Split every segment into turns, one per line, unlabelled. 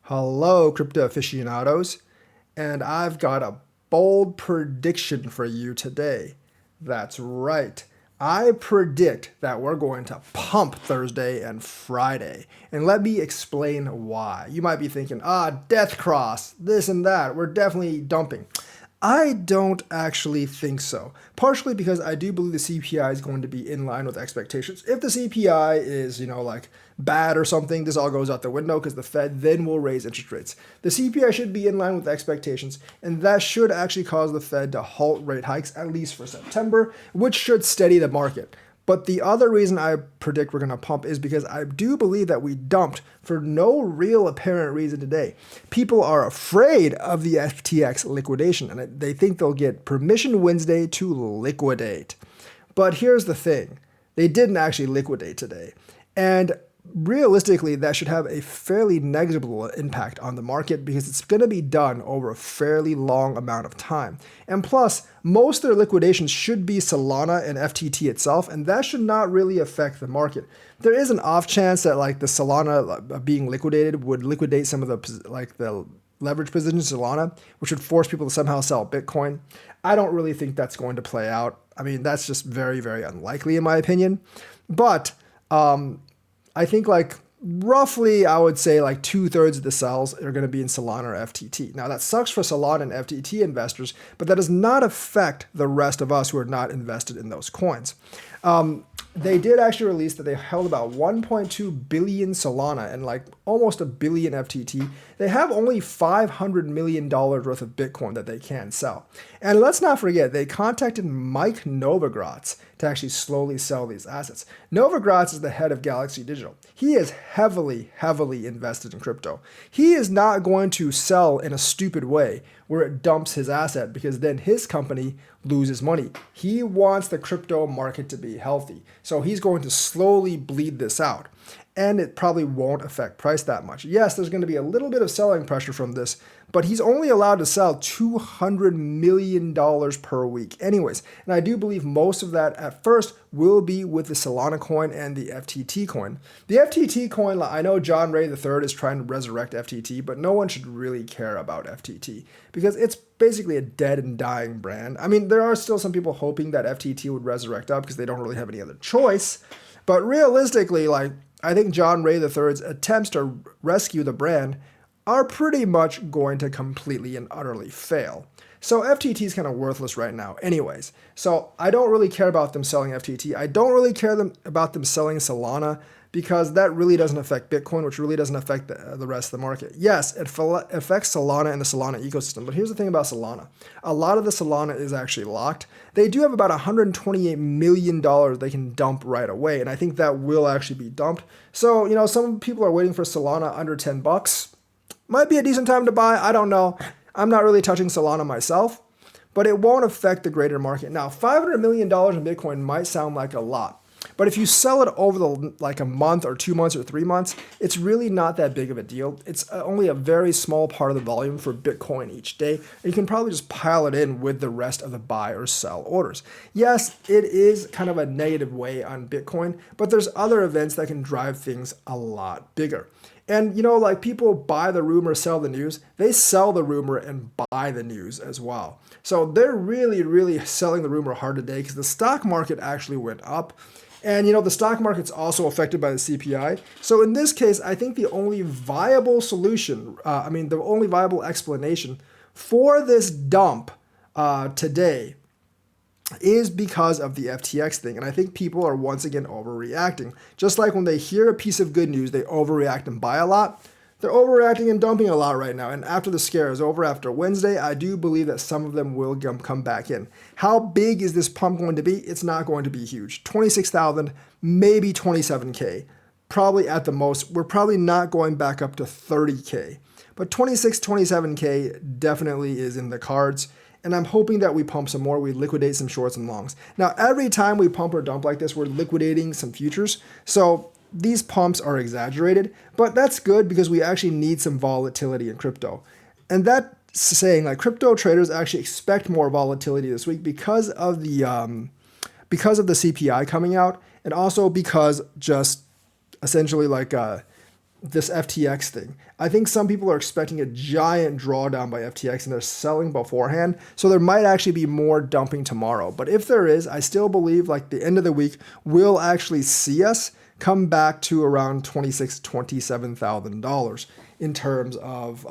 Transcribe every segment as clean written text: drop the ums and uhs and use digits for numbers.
Hello, crypto aficionados, and I've got a bold prediction for you today. That's right. I predict that we're going to pump Thursday and Friday. And let me explain why. You might be thinking, death cross, this and that. We're definitely dumping. I don't actually think so. Partially because I do believe the CPI is going to be in line with expectations. If the CPI is, like bad or something, this all goes out the window because the Fed then will raise interest rates. The CPI should be in line with expectations, and that should actually cause the Fed to halt rate hikes, at least for September, which should steady the market. But the other reason I predict we're going to pump is because I do believe that we dumped for no real apparent reason today. People are afraid of the FTX liquidation, and they think they'll get permission Wednesday to liquidate. But here's the thing. They didn't actually liquidate today. And realistically, that should have a fairly negligible impact on the market because it's going to be done over a fairly long amount of time. And plus, most of their liquidations should be Solana and FTT itself, and that should not really affect the market. There is an off chance that the Solana being liquidated would liquidate some of the leverage positions in Solana, which would force people to somehow sell Bitcoin. I don't really think that's going to play out. I mean, that's just very, very unlikely in my opinion. But I think roughly I would say 2/3 of the sales are going to be in Solana or FTT. Now that sucks for Solana and FTT investors, but that does not affect the rest of us who are not invested in those coins. They did actually release that they held about 1.2 billion Solana and almost a billion FTT. They have only $500 million worth of Bitcoin that they can sell. And let's not forget, they contacted Mike Novogratz to actually slowly sell these assets. Novogratz is the head of Galaxy Digital. He is heavily, heavily invested in crypto. He is not going to sell in a stupid way where it dumps his asset because then his company loses money. He wants the crypto market to be healthy. So he's going to slowly bleed this out. And it probably won't affect price that much. Yes, there's going to be a little bit of selling pressure from this, but he's only allowed to sell $200 million per week anyways. And I do believe most of that at first will be with the Solana coin and the FTT coin. The FTT coin, I know John Ray III is trying to resurrect FTT, but no one should really care about FTT because it's basically a dead and dying brand. I mean, there are still some people hoping that FTT would resurrect up because they don't really have any other choice. But realistically, I think John Ray III's attempts to rescue the brand are pretty much going to completely and utterly fail. So FTT is kind of worthless right now anyways. So I don't really care about them selling FTT. I don't really care about them selling Solana because that really doesn't affect Bitcoin, which really doesn't affect the rest of the market. Yes, it affects Solana and the Solana ecosystem, but here's the thing about Solana. A lot of the Solana is actually locked. They do have about $128 million they can dump right away, and I think that will actually be dumped. So, some people are waiting for Solana under 10 bucks. Might be a decent time to buy, I don't know. I'm not really touching Solana myself, but it won't affect the greater market. Now, $500 million in Bitcoin might sound like a lot, but if you sell it over a month or 2 months or 3 months, it's really not that big of a deal. It's only a very small part of the volume for Bitcoin each day. And you can probably just pile it in with the rest of the buy or sell orders. Yes, it is kind of a negative way on Bitcoin, but there's other events that can drive things a lot bigger. And, people buy the rumor, sell the news. They sell the rumor and buy the news as well. So they're really, really selling the rumor hard today because the stock market actually went up. And, the stock market's also affected by the CPI. So in this case, I think the only viable solution, the only viable explanation for this dump today is because of the FTX thing. And I think people are once again overreacting. Just like when they hear a piece of good news, they overreact and buy a lot. They're overreacting and dumping a lot right now. And after the scare is over, after Wednesday, I do believe that some of them will come back in. How big is this pump going to be? It's not going to be huge. 26,000, maybe 27K. Probably at the most. We're probably not going back up to 30K. But 26, 27K definitely is in the cards. And I'm hoping that we pump some more, we liquidate some shorts and longs. Now, every time we pump or dump like this, we're liquidating some futures. So these pumps are exaggerated, but that's good because we actually need some volatility in crypto. And that's saying crypto traders actually expect more volatility this week because of the CPI coming out, and also because just essentially this FTX thing. I think some people are expecting a giant drawdown by FTX and they're selling beforehand. So there might actually be more dumping tomorrow. But if there is, I still believe like the end of the week will actually see us come back to around $26,000, $27,000 in terms of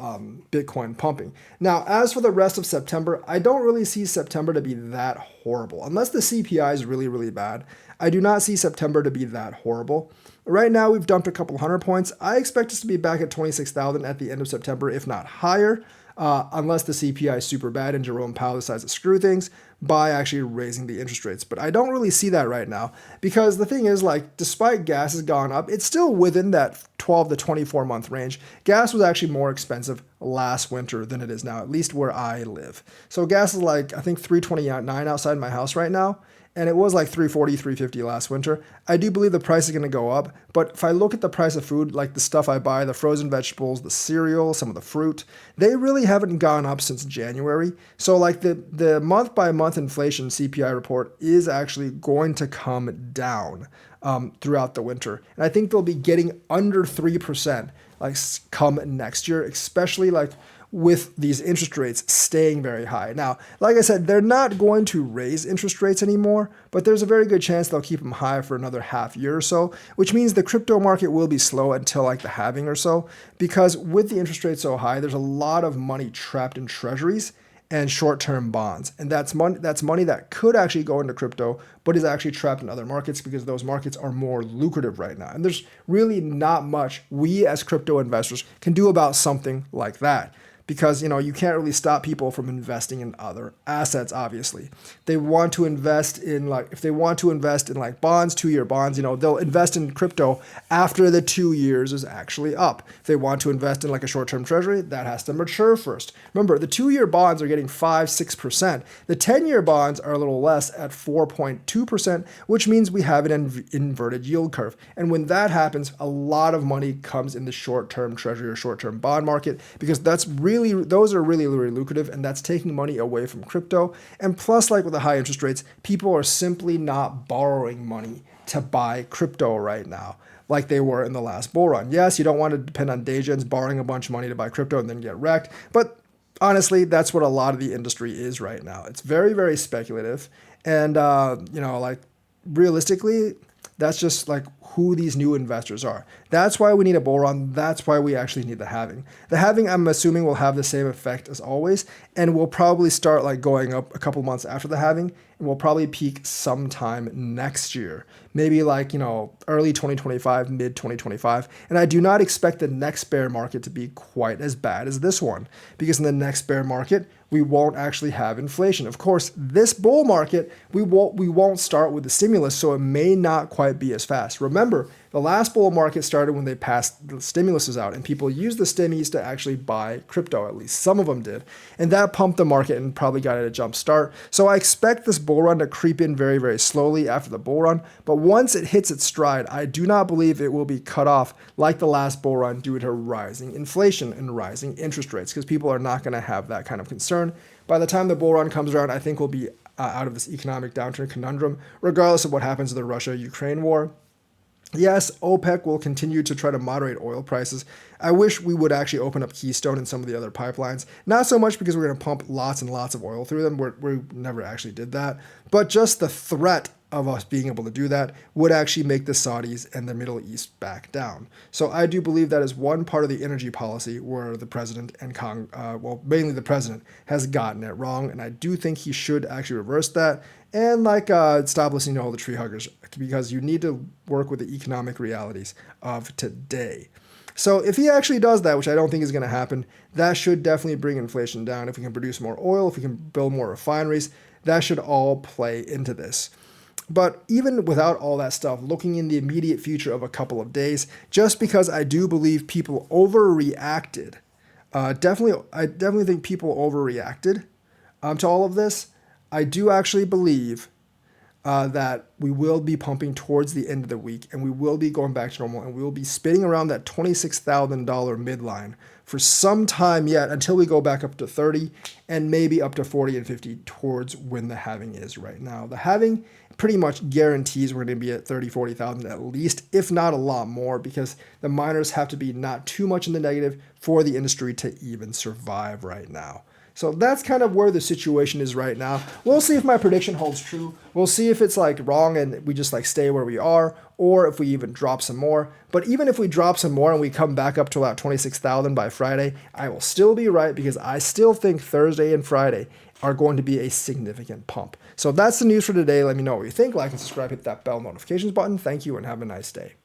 Bitcoin pumping. Now, as for the rest of September, I don't really see September to be that horrible. Unless the CPI is really, really bad, I do not see September to be that horrible. Right now, we've dumped a couple hundred points. I expect us to be back at 26,000 at the end of September, if not higher, unless the CPI is super bad and Jerome Powell decides to screw things by actually raising the interest rates. But I don't really see that right now because the thing is, like, despite gas has gone up, it's still within that 12 to 24 month range. Gas was actually more expensive last winter than it is now, at least where I live. So gas is like, I think $3.29 outside my house right now. And it was like $3.40, $3.50 last winter. I do believe the price is going to go up, but if I look at the price of food, like the stuff I buy, the frozen vegetables, the cereal, some of the fruit, they really haven't gone up since January. So like the month by month inflation CPI report is actually going to come down throughout the winter. And I think they'll be getting under 3% like come next year, especially like with these interest rates staying very high. Now, like I said, they're not going to raise interest rates anymore, but there's a very good chance they'll keep them high for another half year or so, which means the crypto market will be slow until like the halving or so, because with the interest rate so high, there's a lot of money trapped in treasuries and short-term bonds. And that's money that could actually go into crypto, but is actually trapped in other markets because those markets are more lucrative right now. And there's really not much we as crypto investors can do about something like that. Because, you know, you can't really stop people from investing in other assets, obviously. They want to invest in if they want to invest in like bonds, 2-year bonds, you know, they'll invest in crypto after the 2 years is actually up. If they want to invest in like a short-term treasury, that has to mature first. Remember, the 2-year bonds are getting 5-6%. The 10-year bonds are a little less at 4.2%, which means we have an inverted yield curve. And when that happens, a lot of money comes in the short-term treasury or short-term bond market because those are really, really lucrative, and that's taking money away from crypto. And plus, like with the high interest rates, people are simply not borrowing money to buy crypto right now like they were in the last bull run. Yes, you don't want to depend on day gens borrowing a bunch of money to buy crypto and then get wrecked, but honestly, that's what a lot of the industry is right now. It's very, very speculative, and you know, like realistically, that's just like who these new investors are. That's why we need a bull run. That's why we actually need the halving. The halving, I'm assuming, will have the same effect as always, and will probably start like going up a couple months after the halving, and will probably peak sometime next year. Maybe like, you know, early 2025, mid 2025. And I do not expect the next bear market to be quite as bad as this one, because in the next bear market, we won't actually have inflation. Of course, this bull market, we won't start with the stimulus, so it may not quite be as fast. Remember, the last bull market started when they passed the stimuluses out, and people used the stimmies to actually buy crypto, at least some of them did. And that pumped the market and probably got it a jump start. So I expect this bull run to creep in very, very slowly after the bull run. But once it hits its stride, I do not believe it will be cut off like the last bull run due to rising inflation and rising interest rates, because people are not going to have that kind of concern. By the time the bull run comes around, I think we'll be out of this economic downturn conundrum, regardless of what happens in the Russia-Ukraine war. Yes, OPEC will continue to try to moderate oil prices. I wish we would actually open up Keystone and some of the other pipelines. Not so much because we're going to pump lots and lots of oil through them. We never actually did that. But just the threat of us being able to do that would actually make the Saudis and the Middle East back down. So I do believe that is one part of the energy policy where the president and mainly the president has gotten it wrong. And I do think he should actually reverse that and stop listening to all the tree huggers, because you need to work with the economic realities of today. So if he actually does that, which I don't think is going to happen, that should definitely bring inflation down. If we can produce more oil, if we can build more refineries, that should all play into this. But even without all that stuff, looking in the immediate future of a couple of days, just because I do believe people overreacted, I definitely think people overreacted to all of this. I do actually believe that we will be pumping towards the end of the week, and we will be going back to normal, and we will be spinning around that $26,000 midline for some time yet until we go back up to 30 and maybe up to 40 and 50 towards when the halving is right now. The halving pretty much guarantees we're going to be at 30, 40,000 at least, if not a lot more, because the miners have to be not too much in the negative for the industry to even survive right now. So that's kind of where the situation is right now. We'll see if my prediction holds true. We'll see if it's like wrong and we just like stay where we are, or if we even drop some more. But even if we drop some more and we come back up to about 26,000 by Friday, I will still be right, because I still think Thursday and Friday are going to be a significant pump. So that's the news for today. Let me know what you think. Like and subscribe, hit that bell notifications button. Thank you and have a nice day.